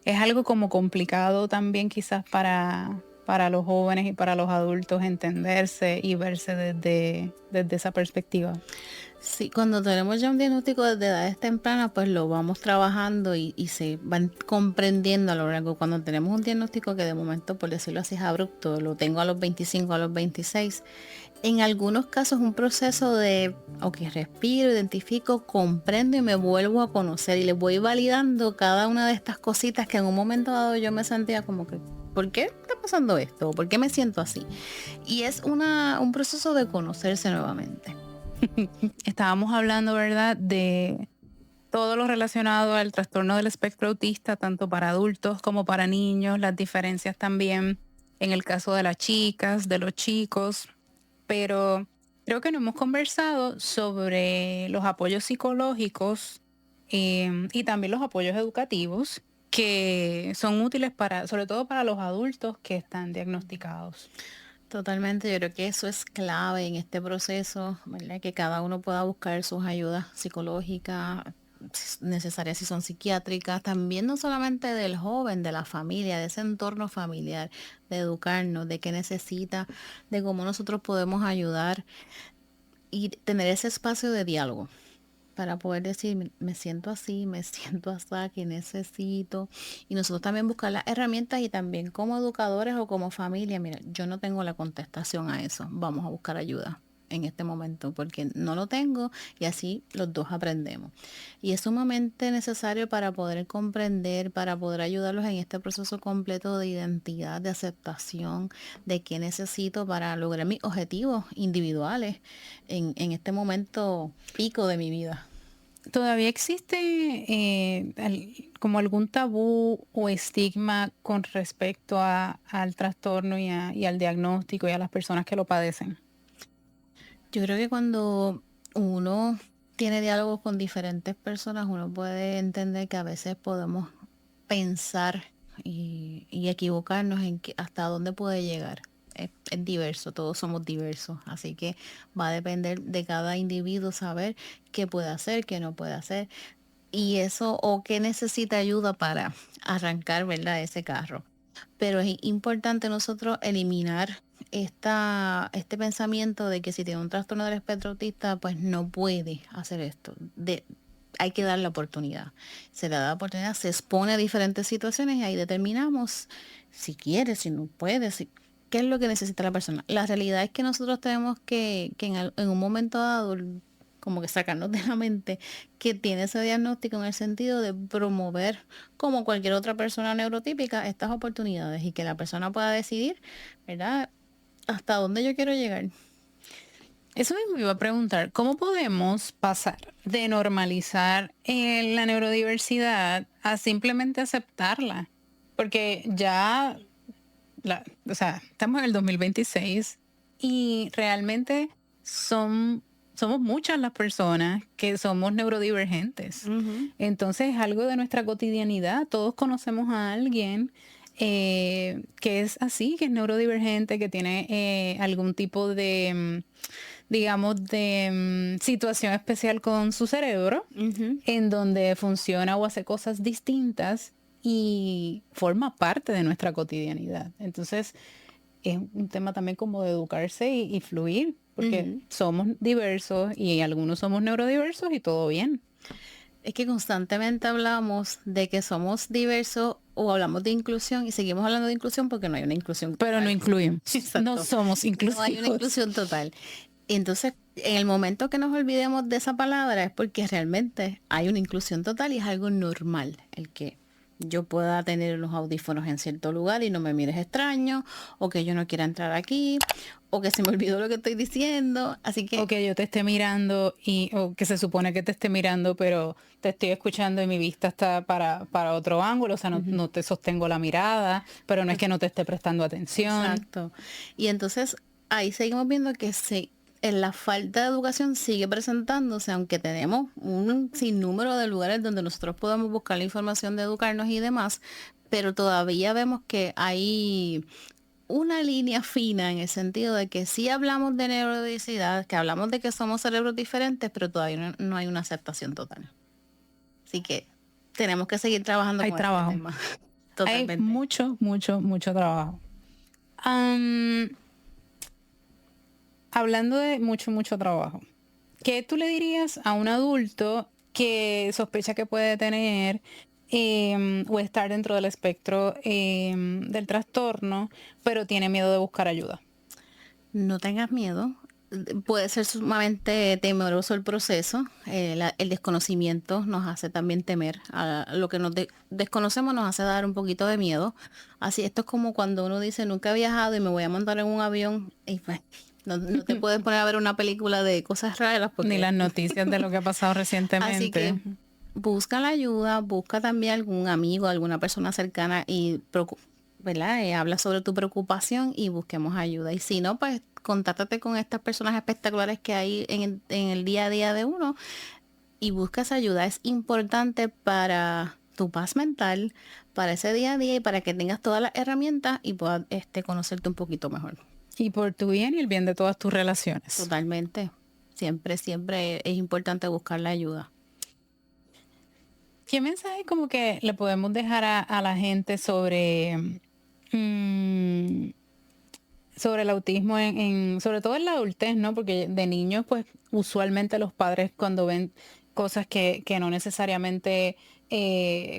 algo como complicado también quizás para los jóvenes y para los adultos entenderse y verse desde esa perspectiva. Sí, cuando tenemos ya un diagnóstico desde edades tempranas, pues lo vamos trabajando y se van comprendiendo a lo largo. Cuando tenemos un diagnóstico que de momento, por decirlo así, es abrupto, lo tengo a los 25, a los 26, en algunos casos un proceso de, ok, respiro, identifico, comprendo y me vuelvo a conocer y les voy validando cada una de estas cositas que en un momento dado yo me sentía como que, ¿por qué está pasando esto? ¿Por qué me siento así? Y es un proceso de conocerse nuevamente. Estábamos hablando, ¿verdad?, de todo lo relacionado al trastorno del espectro autista, tanto para adultos como para niños, las diferencias también en el caso de las chicas, de los chicos, pero creo que no hemos conversado sobre los apoyos psicológicos y también los apoyos educativos que son útiles sobre todo para los adultos que están diagnosticados. Totalmente, yo creo que eso es clave en este proceso, ¿verdad? Que cada uno pueda buscar sus ayudas psicológicas necesarias si son psiquiátricas, también no solamente del joven, de la familia, de ese entorno familiar, de educarnos, de qué necesita, de cómo nosotros podemos ayudar y tener ese espacio de diálogo para poder decir, me siento así, me siento así, que necesito. Y nosotros también buscar las herramientas y también como educadores o como familia, mira, yo no tengo la contestación a eso, vamos a buscar ayuda en este momento porque no lo tengo y así los dos aprendemos. Y es sumamente necesario para poder comprender, para poder ayudarlos en este proceso completo de identidad, de aceptación, de qué necesito para lograr mis objetivos individuales en este momento pico de mi vida. ¿Todavía existe como algún tabú o estigma con respecto al trastorno y al diagnóstico y a las personas que lo padecen? Yo creo que cuando uno tiene diálogos con diferentes personas, uno puede entender que a veces podemos pensar y equivocarnos en hasta dónde puede llegar. Es diverso, todos somos diversos, así que va a depender de cada individuo saber qué puede hacer, qué no puede hacer, y eso o qué necesita ayuda para arrancar, ¿verdad?, ese carro. Pero es importante nosotros eliminar este pensamiento de que si tiene un trastorno del espectro autista, pues no puede hacer esto. Hay que dar la oportunidad. Se le da la oportunidad, se expone a diferentes situaciones y ahí determinamos si quiere, si no puede, qué es lo que necesita la persona. La realidad es que nosotros tenemos que en un momento dado como que sacarnos de la mente que tiene ese diagnóstico en el sentido de promover, como cualquier otra persona neurotípica, estas oportunidades y que la persona pueda decidir, ¿verdad?, hasta dónde yo quiero llegar. Eso mismo iba a preguntar, ¿cómo podemos pasar de normalizar la neurodiversidad a simplemente aceptarla? Porque ya, estamos en el 2026 y realmente somos muchas las personas que somos neurodivergentes. Entonces es algo de nuestra cotidianidad. Todos conocemos a alguien que es así, que es neurodivergente, que tiene algún tipo de, digamos, de situación especial con su cerebro, en donde funciona o hace cosas distintas y forma parte de nuestra cotidianidad. Entonces, es un tema también como de educarse y fluir, porque somos diversos y algunos somos neurodiversos y todo bien. Es que constantemente hablamos de que somos diversos o hablamos de inclusión y seguimos hablando de inclusión porque no hay una inclusión total. Pero no incluimos. No somos inclusivos. No hay una inclusión total. Entonces, en el momento que nos olvidemos de esa palabra es porque realmente hay una inclusión total y es algo normal el que yo pueda tener los audífonos en cierto lugar y no me mires extraño, o que yo no quiera entrar aquí, o que se me olvidó lo que estoy diciendo. Así que... O que yo te esté mirando o que se supone que te esté mirando, pero te estoy escuchando y mi vista está para otro ángulo. O sea, no te sostengo la mirada, pero no es que no te esté prestando atención. Exacto. Y entonces ahí seguimos viendo que en la falta de educación sigue presentándose, aunque tenemos un sinnúmero de lugares donde nosotros podemos buscar la información de educarnos y demás, pero todavía vemos que hay una línea fina en el sentido de que sí hablamos de neurodiversidad, que hablamos de que somos cerebros diferentes, pero todavía no hay una aceptación total. Así que tenemos que seguir trabajando con trabajo. Este tema. Totalmente. Hay mucho trabajo. Hablando de mucho trabajo, ¿qué tú le dirías a un adulto que sospecha que puede tener o estar dentro del espectro del trastorno, pero tiene miedo de buscar ayuda? No tengas miedo. Puede ser sumamente temeroso el proceso. El desconocimiento nos hace también temer. A lo que nos desconocemos nos hace dar un poquito de miedo. Así, esto es como cuando uno dice, nunca he viajado y me voy a montar en un avión. Y pues, no te puedes poner a ver una película de cosas raras. Ni las noticias de lo que ha pasado recientemente. Así que busca la ayuda, busca también algún amigo, alguna persona cercana y ¿verdad? Habla sobre tu preocupación y busquemos ayuda. Y si no, pues contáctate con estas personas espectaculares que hay en el día a día de uno y busca esa ayuda. Es importante para tu paz mental, para ese día a día y para que tengas todas las herramientas y puedas conocerte un poquito mejor. Y por tu bien y el bien de todas tus relaciones. Totalmente. Siempre es importante buscar la ayuda. ¿Qué mensaje como que le podemos dejar a la gente sobre el autismo sobre todo en la adultez, ¿no? Porque de niños, pues, usualmente los padres cuando ven cosas que no necesariamente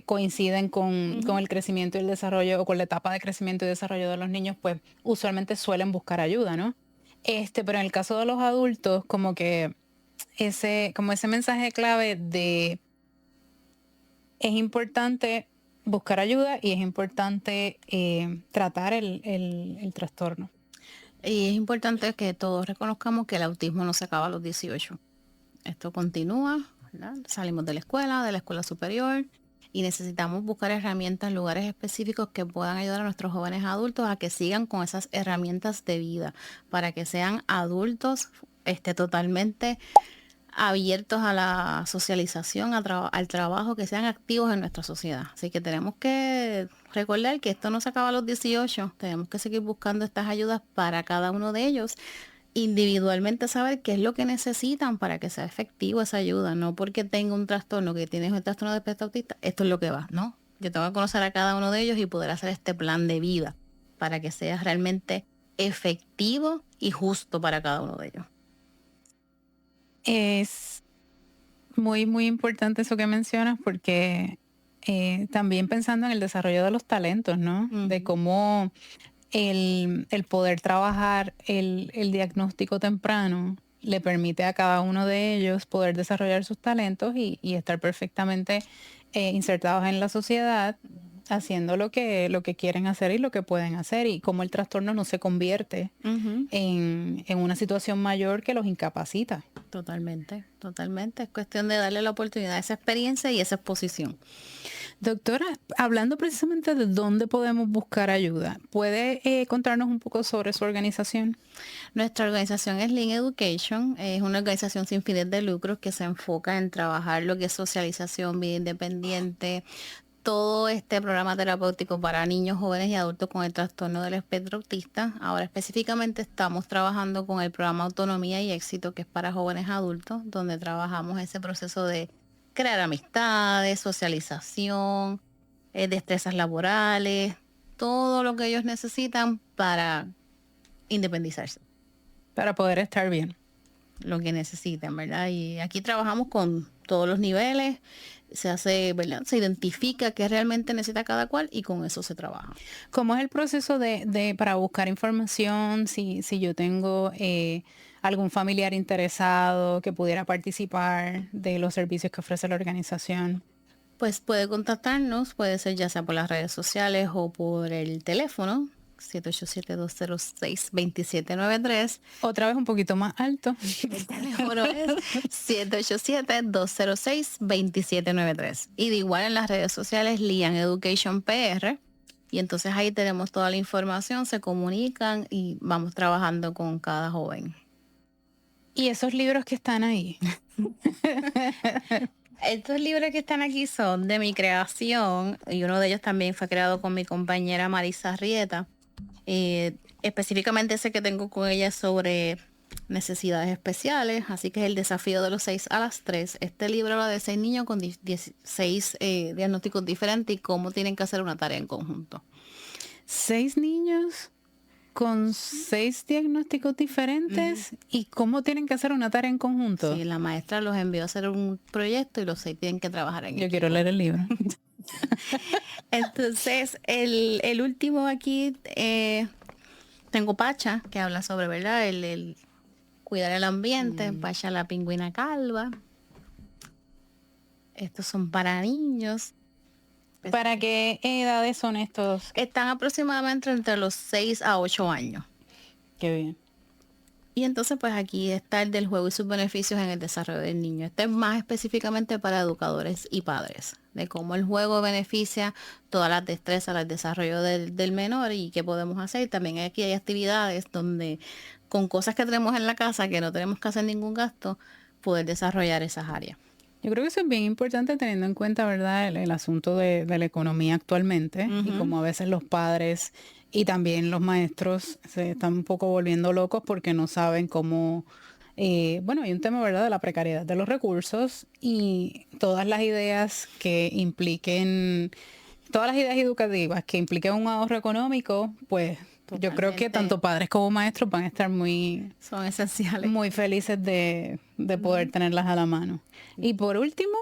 coinciden con el crecimiento y el desarrollo o con la etapa de crecimiento y desarrollo de los niños, pues, usualmente suelen buscar ayuda, ¿no? Pero en el caso de los adultos, como que ese mensaje clave de es importante buscar ayuda y es importante tratar el trastorno. Y es importante que todos reconozcamos que el autismo no se acaba a los 18. Esto continúa, ¿verdad? Salimos de la escuela superior y necesitamos buscar herramientas en lugares específicos que puedan ayudar a nuestros jóvenes adultos a que sigan con esas herramientas de vida, para que sean adultos totalmente abiertos a la socialización, al trabajo, que sean activos en nuestra sociedad. Así que tenemos que recordar que esto no se acaba a los 18, tenemos que seguir buscando estas ayudas para cada uno de ellos, individualmente saber qué es lo que necesitan para que sea efectivo esa ayuda, no porque tenga un trastorno, que tienes un trastorno de espectro autista, esto es lo que va, ¿no? Yo tengo que conocer a cada uno de ellos y poder hacer este plan de vida para que sea realmente efectivo y justo para cada uno de ellos. Es muy importante eso que mencionas porque también pensando en el desarrollo de los talentos, ¿no? De cómo el poder trabajar el diagnóstico temprano le permite a cada uno de ellos poder desarrollar sus talentos y estar perfectamente insertados en la sociedad, haciendo lo que quieren hacer y lo que pueden hacer, y cómo el trastorno no se convierte en una situación mayor que los incapacita. Totalmente. Es cuestión de darle la oportunidad a esa experiencia y esa exposición. Doctora, hablando precisamente de dónde podemos buscar ayuda, ¿puede contarnos un poco sobre su organización? Nuestra organización es Lean Education, es una organización sin fines de lucro que se enfoca en trabajar lo que es socialización, vida independiente, todo este programa terapéutico para niños, jóvenes y adultos con el trastorno del espectro autista. Ahora específicamente estamos trabajando con el programa Autonomía y Éxito, que es para jóvenes adultos, donde trabajamos ese proceso de crear amistades, socialización, destrezas laborales, todo lo que ellos necesitan para independizarse. Para poder estar bien. Lo que necesiten, ¿verdad? Y aquí trabajamos con todos los niveles, se hace, ¿verdad? Se identifica qué realmente necesita cada cual y con eso se trabaja. ¿Cómo es el proceso para buscar información? Si yo tengo algún familiar interesado que pudiera participar de los servicios que ofrece la organización. Pues puede contactarnos, puede ser ya sea por las redes sociales o por el teléfono, 787-206-2793. Otra vez un poquito más alto. El teléfono es 787-206-2793. Y de igual en las redes sociales, Lian Education PR. Y entonces ahí tenemos toda la información, se comunican y vamos trabajando con cada joven. ¿Y esos libros que están ahí? Estos libros que están aquí son de mi creación y uno de ellos también fue creado con mi compañera Marisa Rieta. Específicamente ese que tengo con ella sobre necesidades especiales, así que es el desafío de los 6 a las 3. Este libro habla de 6 niños con 16 diagnósticos diferentes y cómo tienen que hacer una tarea en conjunto. 6 niños con 6 diagnósticos diferentes y cómo tienen que hacer una tarea en conjunto. Sí, la maestra los envió a hacer un proyecto y los 6 tienen que trabajar en Yo quiero leer el libro. Entonces, el último aquí, tengo Pacha, que habla sobre, ¿verdad? El cuidar el ambiente, Pacha la pingüina calva. Estos son para niños. ¿Para qué edades son estos? Están aproximadamente entre los 6 a 8 años. Qué bien. Y entonces pues aquí está el del juego y sus beneficios en el desarrollo del niño. Este es más específicamente para educadores y padres, de cómo el juego beneficia todas las destrezas, el desarrollo del menor y qué podemos hacer. También aquí hay actividades donde con cosas que tenemos en la casa que no tenemos que hacer ningún gasto, poder desarrollar esas áreas. Yo creo que eso es bien importante teniendo en cuenta, ¿verdad?, el asunto de la economía actualmente y como a veces los padres y también los maestros se están un poco volviendo locos porque no saben cómo, bueno, hay un tema, ¿verdad?, de la precariedad de los recursos y todas las ideas que impliquen, todas las ideas educativas que impliquen un ahorro económico, pues yo creo que tanto padres como maestros van a estar son esenciales, muy felices de poder tenerlas a la mano. Y por último,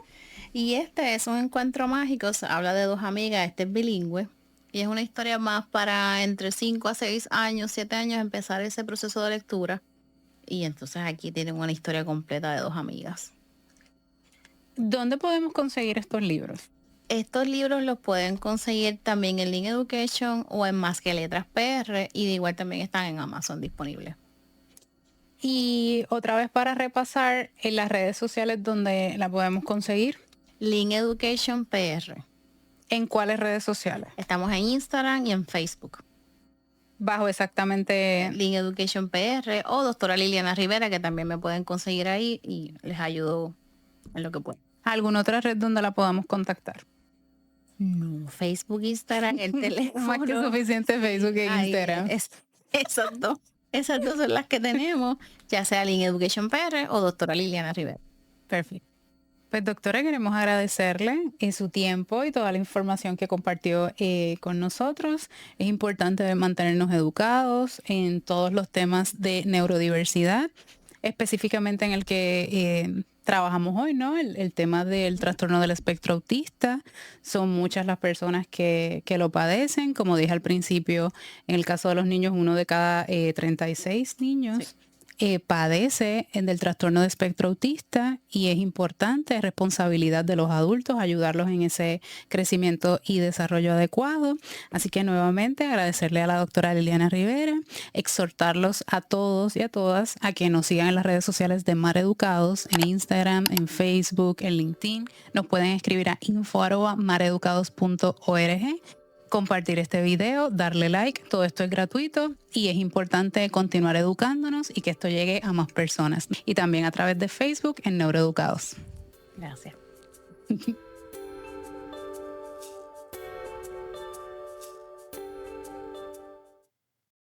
y este es un encuentro mágico, habla de 2 amigas, este es bilingüe y es una historia más para entre 5 a 6 años, 7 años empezar ese proceso de lectura. Y entonces aquí tienen una historia completa de 2 amigas. ¿Dónde podemos conseguir estos libros? Estos libros los pueden conseguir también en Link Education o en Más que Letras PR y de igual también están en Amazon disponibles. Y otra vez para repasar, en las redes sociales donde la podemos conseguir. Link Education PR. ¿En cuáles redes sociales? Estamos en Instagram y en Facebook. Bajo exactamente Link Education PR o doctora Liliana Rivera, que también me pueden conseguir ahí y les ayudo en lo que pueda. ¿Alguna otra red donde la podamos contactar? No, Facebook, Instagram, el teléfono. Más que suficiente Facebook e Instagram. Esas dos son las que tenemos, ya sea Link Education PR o doctora Liliana Rivera. Perfecto. Pues doctora, queremos agradecerle su tiempo y toda la información que compartió con nosotros. Es importante mantenernos educados en todos los temas de neurodiversidad, específicamente en el que trabajamos hoy, ¿no? El tema del trastorno del espectro autista. Son muchas las personas que lo padecen. Como dije al principio, en el caso de los niños, 1 de cada 36 niños padece del trastorno de espectro autista y es importante, es responsabilidad de los adultos ayudarlos en ese crecimiento y desarrollo adecuado. Así que nuevamente agradecerle a la doctora Liliana Rivera, exhortarlos a todos y a todas a que nos sigan en las redes sociales de Mar Educados, en Instagram, en Facebook, en LinkedIn. Nos pueden escribir a info@mareducados.org. Compartir este video, darle like, todo esto es gratuito y es importante continuar educándonos y que esto llegue a más personas. Y también a través de Facebook en Neuroeducados. Gracias.